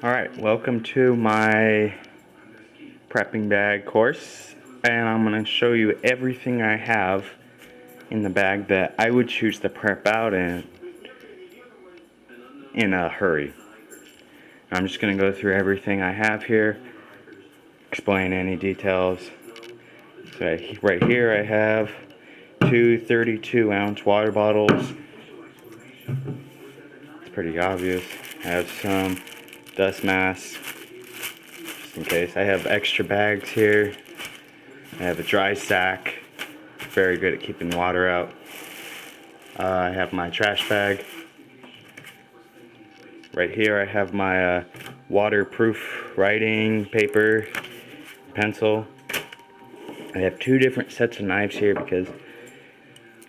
Alright, welcome to my prepping bag course, and I'm going to show you everything I have in the bag that I would choose to prep out in a hurry. I'm just going to go through everything I have here, explain any details. So right here I have two 32-ounce water bottles. It's pretty obvious. I have some dust masks, just in case. I have extra bags here. I have a dry sack, very good at keeping water out. I have my trash bag. Right here I have my waterproof writing paper, pencil. I have two different sets of knives here because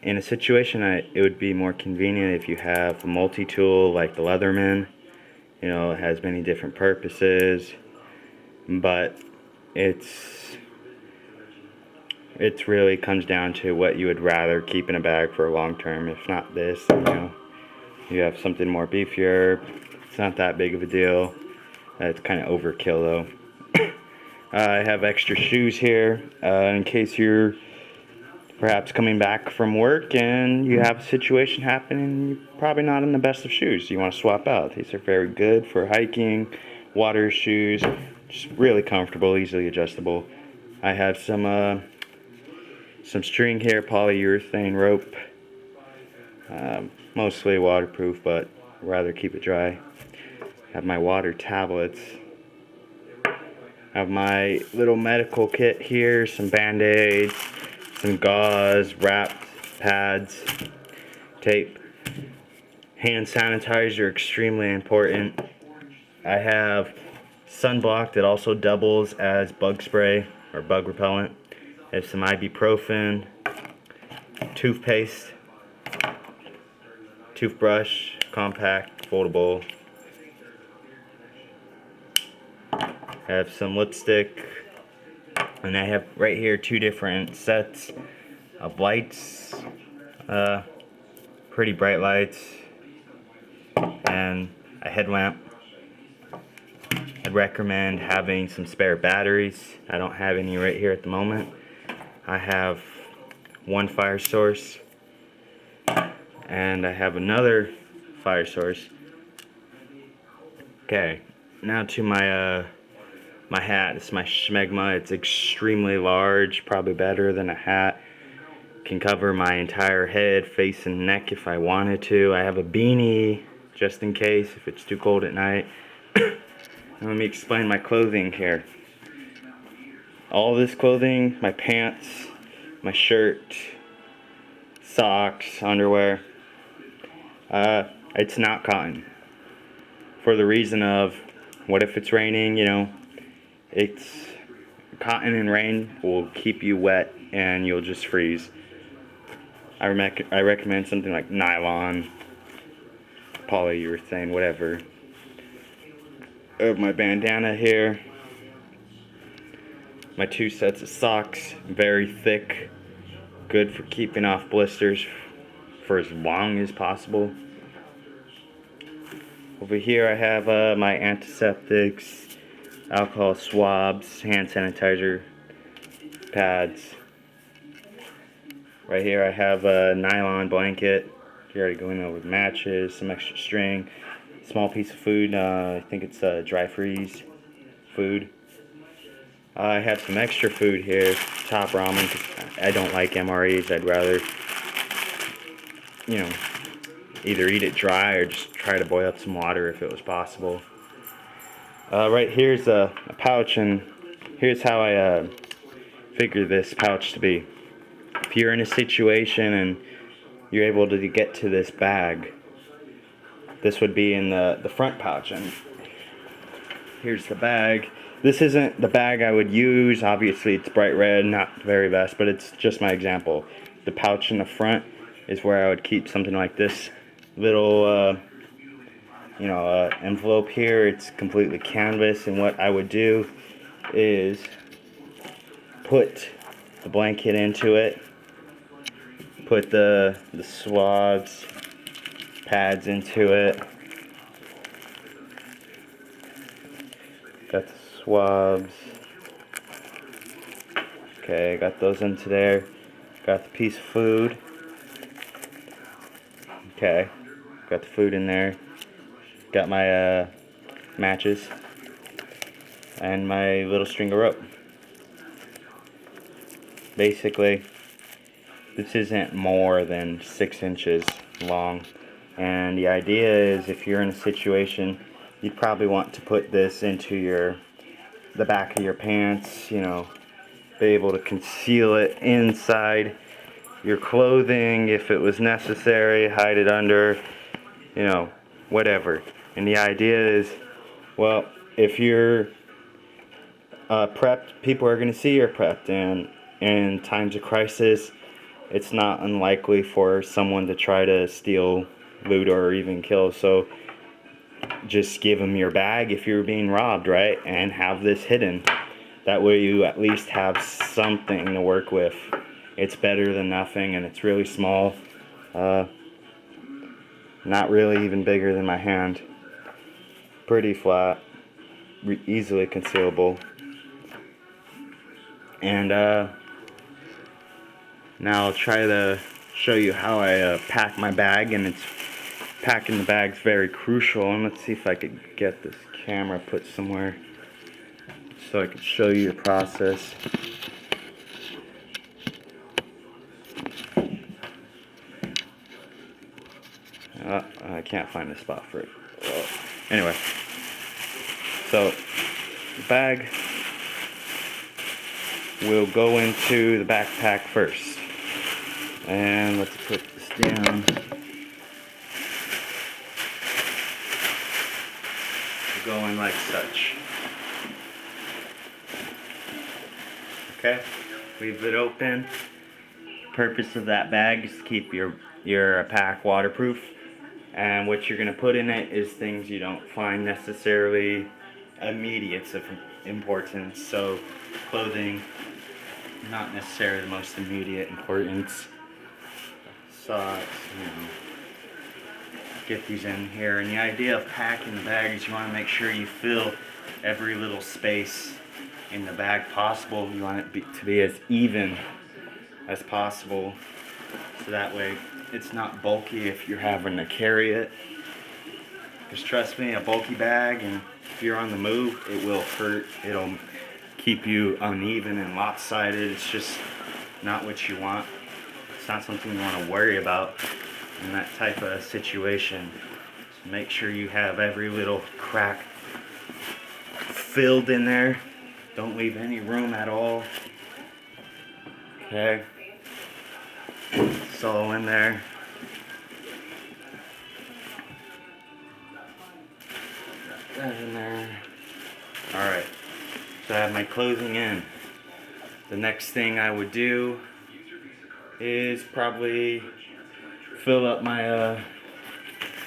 in a situation it would be more convenient if you have a multi-tool like the Leatherman. You know, it has many different purposes, but it really comes down to what you would rather keep in a bag for a long term. If not this, you have something more beefier. It's not that big of a deal. It's kind of overkill though. I have extra shoes here in case you're perhaps coming back from work and you have a situation happen and you're probably not in the best of shoes. You want to swap out. These are very good for hiking, water shoes, just really comfortable, easily adjustable. I have some string here, polyurethane rope, mostly waterproof, but I'd rather keep it dry. I have my water tablets. I have my little medical kit here, some band-aids, some gauze, wrapped pads, tape. Hand sanitizer, extremely important. I have sunblock that also doubles as bug spray or bug repellent. I have some ibuprofen, toothpaste, toothbrush, compact, foldable. I have some lipstick, and I have right here two different sets of lights, pretty bright lights, and a headlamp. I'd recommend having some spare batteries. I don't have any right here at the moment. I have one fire source, and I have another fire source. Okay, now to my my hat. It's my Schmegma. It's extremely large, probably better than a hat. Can cover my entire head, face, and neck if I wanted to. I have a beanie just in case if it's too cold at night. Let me explain my clothing here. All this clothing, my pants, my shirt, socks, underwear, it's not cotton. For the reason of, what if it's raining, it's cotton and rain will keep you wet and you'll just freeze. I recommend something like nylon, polyurethane, whatever. I have my bandana here. My two sets of socks, very thick, good for keeping off blisters for as long as possible. Over here I have my antiseptics, alcohol swabs, hand sanitizer, pads. Right here I have a nylon blanket. You're already going over with matches, some extra string, small piece of food. I think it's dry freeze food. I have some extra food here, top ramen, because I don't like MREs. I'd rather, either eat it dry or just try to boil up some water if it was possible. Right here's a pouch, and here's how I figure this pouch to be. If you're in a situation and you're able to get to this bag, this would be in the front pouch, and here's the bag. This isn't the bag I would use. Obviously it's bright red, not the very best, but it's just my example. The pouch in the front is where I would keep something like this little envelope here. It's completely canvas, and what I would do is put the blanket into it, put the swabs, pads into it, Got the swabs. Okay, got those into there. Got the piece of food. Okay, got the food in there. Got my matches and my little string of rope. Basically, this isn't more than 6 inches long, and the idea is if you're in a situation, you'd probably want to put this into the back of your pants, you know, be able to conceal it inside your clothing if it was necessary, hide it under, you know, whatever. And the idea is, well, if you're prepped, people are going to see you're prepped, and in times of crisis, it's not unlikely for someone to try to steal, loot, or even kill. So just give them your bag if you're being robbed, right? And have this hidden. That way you at least have something to work with. It's better than nothing, and it's really small. Not really even bigger than my hand. Pretty flat. Easily concealable. And now I'll try to show you how I pack my bag, and packing the bag's very crucial. And let's see if I could get this camera put somewhere so I could show you the process. I can't find a spot for it. Anyway, so the bag will go into the backpack first. And let's put this down. Going like such. Okay, leave it open. Purpose of that bag is to keep your pack waterproof. And what you're going to put in it is things you don't find necessarily immediate of importance. So clothing, not necessarily the most immediate importance. Socks, you know. Get these in here. And the idea of packing the bag is you want to make sure you fill every little space in the bag possible. You want it to be as even as possible, so that way it's not bulky if you're having to carry it. Because trust me, a bulky bag, and if you're on the move, it will hurt. It'll keep you uneven and lopsided. It's just not what you want. It's not something you want to worry about in that type of situation. So make sure you have every little crack filled in there. Don't leave any room at all. Okay. It's all in there. Got that in there. Alright. So I have my clothing in. The next thing I would do is probably fill up my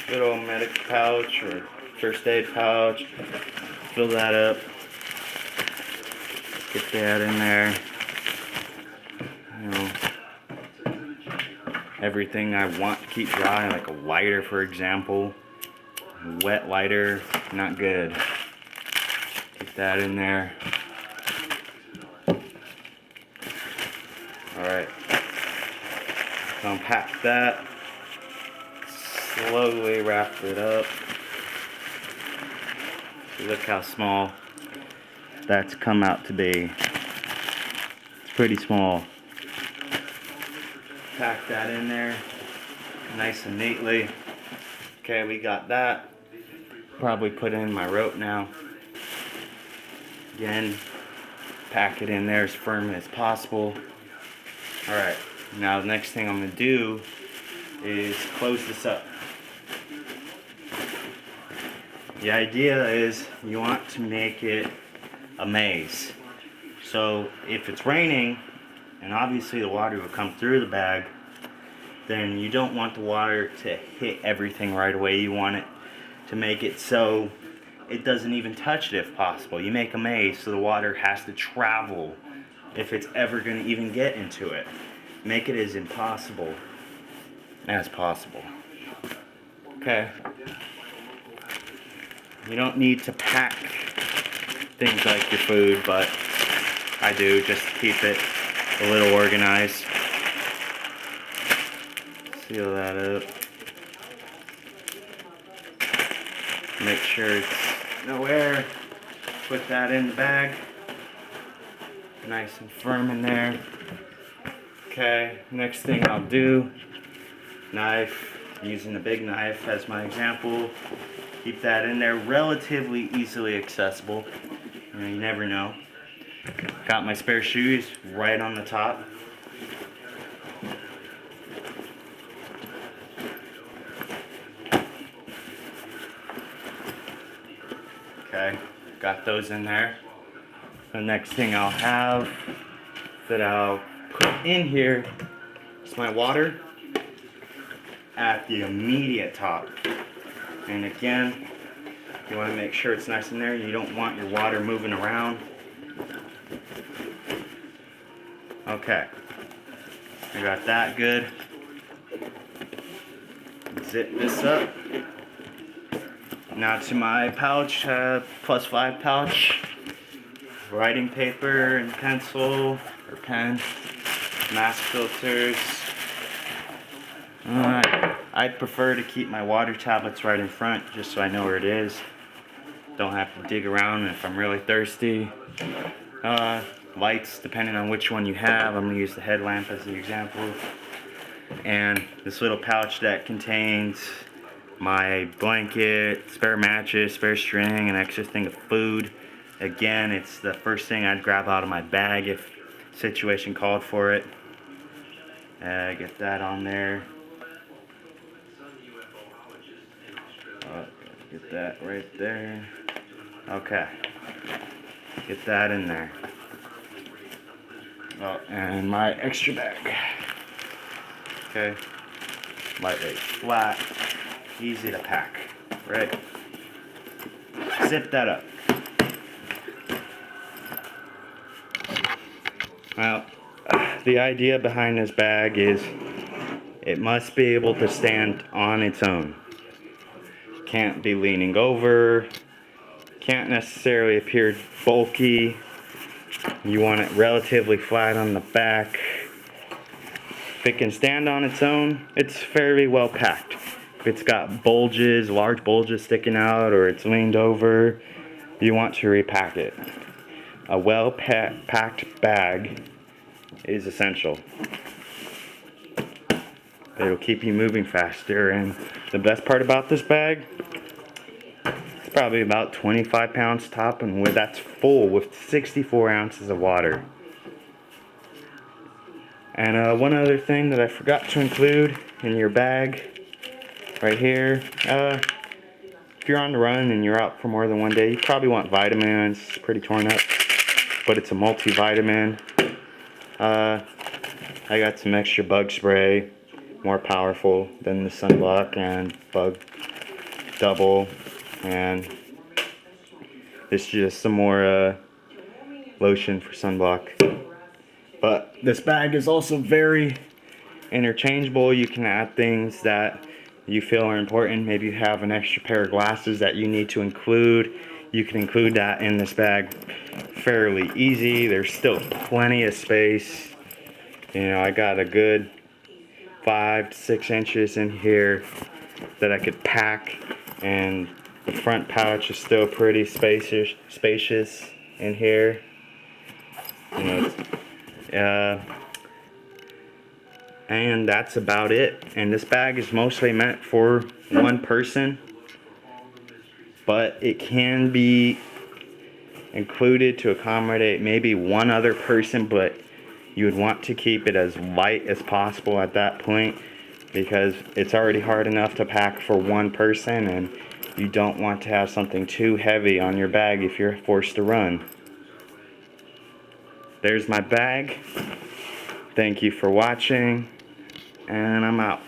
little medical pouch or first aid pouch. Fill that up. Get that in there. You know, everything I want to keep dry, like a lighter, for example. A wet lighter, not good. Get that in there. Alright. Unpack that. Slowly wrap it up. Look how small that's come out to be. It's pretty small. Pack that in there nice and neatly. Okay, we got that. Probably put in my rope now. Again, pack it in there as firm as possible. Alright, now the next thing I'm going to do is close this up. The idea is you want to make it a maze. So if it's raining, and obviously the water will come through the bag, then you don't want the water to hit everything right away. You want it to make it so it doesn't even touch it if possible. You make a maze so the water has to travel if it's ever going to even get into it. Make it as impossible as possible. Okay. You don't need to pack things like your food, but I do just to keep it a little organized. Seal that up. Make sure it's no air. Put that in the bag. Nice and firm in there. Okay, next thing I'll do, knife, using a big knife as my example. Keep that in there, relatively easily accessible. You never know. Got my spare shoes right on the top. Okay, got those in there. The next thing I'll have that I'll put in here is my water at the immediate top. And again, you want to make sure it's nice in there. You don't want your water moving around. Okay, I got that good. Zip this up. Now to my pouch, +5 pouch. Writing paper and pencil or pen, mask filters. I prefer to keep my water tablets right in front just so I know where it is. Don't have to dig around if I'm really thirsty. Lights, depending on which one you have. I'm going to use the headlamp as the example. And this little pouch that contains my blanket, spare mattress, spare string, an extra thing of food. Again, it's the first thing I'd grab out of my bag if situation called for it. Get that on there. Get that right there. Okay. Get that in there. Oh, and my extra bag. Okay. Lightweight, flat, easy to pack. Right? Zip that up. Well, the idea behind this bag is it must be able to stand on its own. Can't be leaning over, can't necessarily appear bulky. You want it relatively flat on the back. If it can stand on its own, it's fairly well packed. If it's got bulges, large bulges sticking out, or it's leaned over, you want to repack it. A well-packed bag is essential. It'll keep you moving faster, and the best part about this bag, it's probably about 25 pounds top, and that's full with 64 ounces of water. And one other thing that I forgot to include in your bag, right here, if you're on the run and you're out for more than one day, you probably want vitamins. It's pretty torn up, but it's a multivitamin. I got some extra bug spray, more powerful than the sunblock and bug double, and this is just some more lotion for sunblock. But this bag is also very interchangeable. You can add things that you feel are important. Maybe you have an extra pair of glasses that you need to include. You can include that in this bag fairly easy. There's still plenty of space. You know, I got a good 5 to 6 inches in here that I could pack, and the front pouch is still pretty spacious in here. You know, and that's about it. And this bag is mostly meant for one person, but it can be included to accommodate maybe one other person, but you would want to keep it as light as possible at that point, because it's already hard enough to pack for one person, and you don't want to have something too heavy on your bag if you're forced to run. There's my bag. Thank you for watching, and I'm out.